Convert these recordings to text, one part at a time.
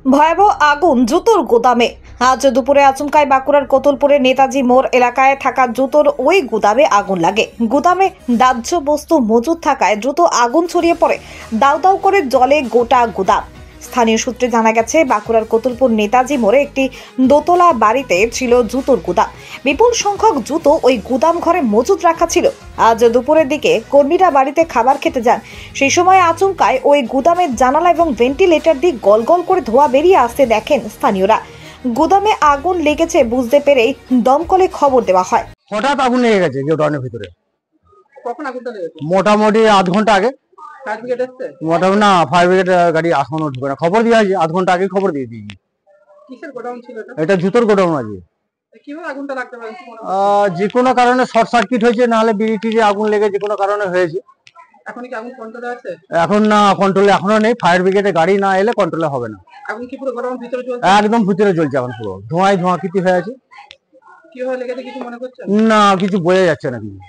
ভয়াবহ আগুন জুতোর গোদামে। আজ দুপুরে আচমকায় বাঁকুড়ার কোতুলপুরের নেতাজি মোড় এলাকায় থাকা জুতোর ওই গুদামে আগুন লাগে। গুদামে দাহ্য বস্তু মজুদ থাকায় দ্রুত আগুন ছড়িয়ে পড়ে। দাউ দাউ করে জ্বলে গোটা গুদাম। স্থানীয় সূত্রে জানা গেছে, বাঁকুড়ার কোতুলপুর নেতাজি মোড়ে একটি দোতলা বাড়িতে ছিল জুতোর গুদাম। বিপুল সংখ্যক জুতো ওই গুদাম ঘরে মজুদ রাখা ছিল। আজ দুপুরের দিকে কর্মীরা বাড়িতে খাবার খেতে যান। সেই সময় আচমকায় ওই গুদামের জানালা এবং ভেন্টিলেটর দিয়ে গলগল করে ধোঁয়া বেরিয়ে আসতে দেখেন স্থানীয়রা। গুদামে আগুন লেগেছে বুঝতে পেরেই দমকলে খবর দেওয়া হয়। হঠাৎ আগুন লেগে গেছে গোডাউনের ভিতরে। কখন আগুনটা লেগেছে? মোটামুটি আধ ঘন্টা আগে। ফায়ার ব্রিগেড এসেছে? মোটামুটি না, ফায়ার ব্রিগেড গাড়ি এখনো ঢুকে না। খবর দিয়ে আধ ঘন্টা আগে খবর দিয়ে দিয়েছি। কিসের গোডাউন ছিল এটা? এটা জুতোর গোডাউন আছে। কিভাবে আগুনটা লাগতে পারে মনে হয়? যে কোনো কারণে শর্ট সার্কিট হয়েছে, নাহলে বিড়ি টিড়ি আগুন লেগে যে কোনো কারণে হয়েছে। এখন কি আগুন কন্ট্রোলে আছে? এখন না, কন্ট্রোলে এখনো নেই। ফায়ার ব্রিগেডের গাড়ি না এলে কন্ট্রোলে হবে না। আগুন কি পুরো গোডাউন ভিতরে চলছে? একদম ভিতরে জ্বলছে এখন, পুরো ধোঁয়ায় ধোঁয়াকিতি হয়ে আছে। কিভাবে লেগেছে কিছু মনে করছেন? না, কিছু বোঝা যাচ্ছে না কিছু।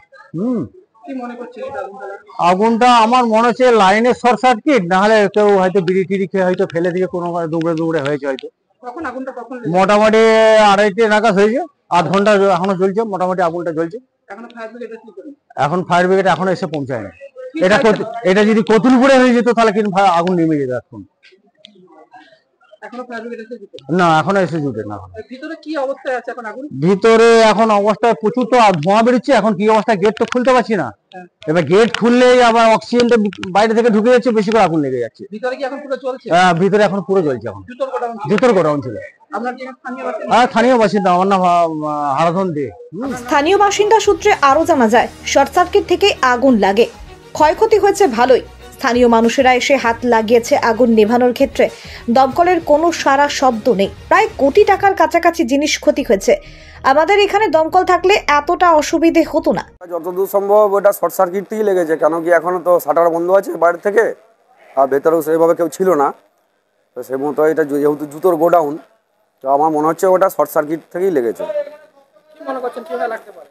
কি মনে করছেন এটা আগুনটা? আগুনটা আমার মনে হচ্ছে লাইনের শর্ট সার্কিট, নাহলে কেউ হয়তো বিড়ি টিড়ি খেয়ে হয়তো ফেলে দিয়ে কোনো দুমড়ে হয়েছে হয়তো। কখন আগুনটা কখন লেগেছে? মোটামুটি 2:30 নাগাদ হয়েছে। আধ ঘন্টা এখনো জ্বলছে, মোটামুটি আগুনটা জ্বলছে। এখনো ফায়ার ব্রিগেড এসে কি? এখন ফায়ার ব্রিগেড এখনো এসে পৌঁছায়নি। এটা যদি কোতুলপুরে হয়ে যেত তাহলে কিন্তু আগুন নেমে যেত এখন। এখনো ফায়ার ব্রিগেড এসে কি? না, এখনো এসে জুটে না। ভিতরে কি অবস্থায় আছে এখন আগুন? ভিতরে এখন অবস্থায় প্রচুর তো ধোঁয়া বেরোচ্ছে। এখন কি অবস্থা, গেট তো খুলতে পারছি না। এবার গেট খুললেই আবার অক্সিজেনটা বাইরে থেকে ঢুকে যাচ্ছে, বেশি করে আগুন লেগে যাচ্ছে। ভিতরে কি এখন পুরো চলছে? হ্যাঁ, ভিতরে এখন পুরো জ্বলছে। এখন জুতোর গোডাউন ছিল। আপনার কি স্থানীয় বাসিন্দা? হ্যাঁ, স্থানীয় বাসিন্দা। আমার নাম হারাধন দে। স্থানীয় বাসিন্দা সূত্রে আরও জানা যায়, শর্ট সার্কিট থেকে আগুন লাগে। ক্ষয়ক্ষতি হয়েছে ভালোই। স্থানীয় মানুষেরা এসে হাত লাগিয়েছে আগুন নেভানোর ক্ষেত্রে। দমকলের কোনো সারা শব্দ নেই। প্রায় কোটি টাকার কাছাকাছি জিনিস ক্ষতি হয়েছে। আমাদের এখানে দমকল থাকলে এতটা অসুবিধে হতো না। যতদূর সম্ভব ওটা শর্ট সার্কিট থেকেই লেগেছে, কেন কি এখনো তো শাটার বন্ধ আছে বাইরে থেকে, আর ভেতরেও সেইভাবে কেউ ছিল না। তো সেই মতো এটা যেহেতু জুতোর গোডাউন, তো আমার মনে হচ্ছে ওটা শর্ট সার্কিট থেকেই লেগেছে। কি মনে করছেন কিভাবে লাগতে পারে?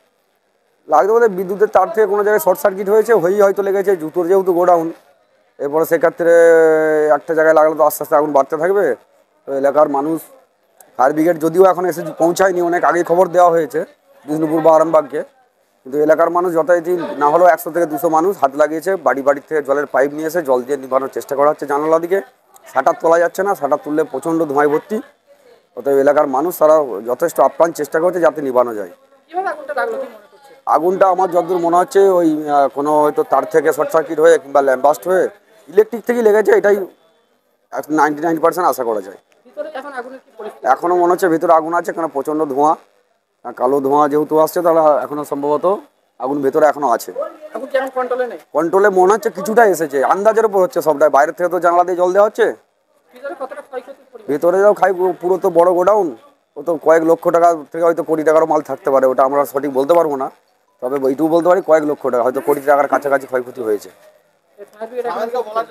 লাগতে বলতে বিদ্যুতের তার থেকে কোনো জায়গায় শর্ট সার্কিট হয়েছে, হয়েই হয়তো লেগেছে। জুতোর যেহেতু গোডাউন, এরপরে সেক্ষেত্রে একটা জায়গায় লাগলে তো আস্তে আস্তে আগুন বাড়তে থাকবে। তো এলাকার মানুষ, ফায়ার ব্রিগেড যদিও এখন এসে পৌঁছায়নি, অনেক আগেই খবর দেওয়া হয়েছে বিষ্ণুপুর বা আরামবাগকে, কিন্তু এলাকার মানুষ যথারীতি না হলেও 100 থেকে 200 মানুষ হাত লাগিয়েছে। বাড়ির থেকে জলের পাইপ নিয়ে এসে জল দিয়ে নিভানোর চেষ্টা করা হচ্ছে। জানালা দিকে শাটার তোলা যাচ্ছে না, শাটার তুললে প্রচণ্ড ধোঁয়ায় ভর্তি। অতএব এলাকার মানুষ তারা যথেষ্ট আপ্রাণ চেষ্টা করছে যাতে নিভানো যায়। কিভাবে আগুনটা লাগলো কি মনে করছেন? আগুনটা আমার যতদূর মনে হচ্ছে ওই কোনো হয়তো তার থেকে শর্ট সার্কিট হয়ে কিংবা ল্যাম্পবাস্ট হয়ে ইলেকট্রিক থেকেই লেগেছে, এটাই 99% আশা করা যায়। ভিতরে এখন আগুনের কি পরিস্থিতি? এখনও মনে হচ্ছে ভিতরে আগুন আছে, কারণ প্রচণ্ড ধোঁয়া, কালো ধোঁয়া যেহেতু আসছে, তাহলে এখনও সম্ভবত আগুন ভেতরে এখনও আছে। আগুন কি এখন কন্ট্রোলে নেই? কন্ট্রোলে মনে হচ্ছে কিছুটা এসেছে, আন্দাজের উপর হচ্ছে সবটাই। বাইরে থেকে তো জানলা দিয়ে জল দেওয়া হচ্ছে। ভিতরে কতটা ক্ষয়ক্ষতির পরিমাণ? ভেতরে যাও পুরো তো বড় গোডাউন, ও তো কয়েক লক্ষ টাকা থেকে হয়তো কোটি টাকারও মাল থাকতে পারে, ওটা আমরা সঠিক বলতে পারবো না। তবে এইটুকু বলতে পারি কয়েক লক্ষ টাকা, হয়তো কোটি টাকার কাছাকাছি ক্ষয়ক্ষতি হয়েছে।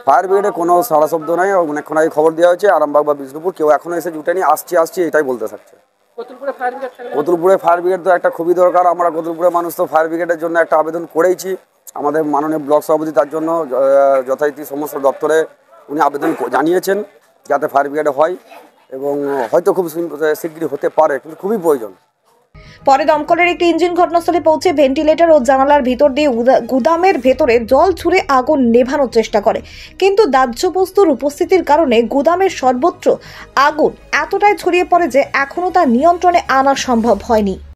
ফায়ার ব্রিগেডে কোনো সারা শব্দ নাই। অনেকক্ষণ আগে খবর দেওয়া হয়েছে আরামবাগ বা বিষ্ণুপুর, কেউ এখনো এসে জুটেনি। আসছি এটাই বলতে থাকছে। কোতুলপুরে ফায়ার ব্রিগেড থাকলে? কোতুলপুরে ফায়ার ব্রিগেড তো একটা খুবই দরকার। আমরা কোতুলপুরের মানুষ তো ফায়ার ব্রিগেডের জন্য একটা আবেদন করেইছি। আমাদের মাননীয় ব্লক সভাপতি তার জন্য যথারীতি সমস্ত দপ্তরে উনি আবেদন জানিয়েছেন যাতে ফায়ার ব্রিগেডে হয়, এবং হয়তো খুব শীঘ্রই হতে পারে, কিন্তু খুবই প্রয়োজন। পরে দমকলের একটি ইঞ্জিন ঘটনাস্থলে পৌঁছে ভেন্টিলেটর ও জানালার ভিতর দিয়ে গুদামের ভেতরে জল ছুড়ে আগুন নেভানোর চেষ্টা করে। কিন্তু দাহ্য বস্তুর উপস্থিতির কারণে গুদামের সর্বত্র আগুন এতটাই ছড়িয়ে পড়ে যে এখনও তা নিয়ন্ত্রণে আনা সম্ভব হয়নি।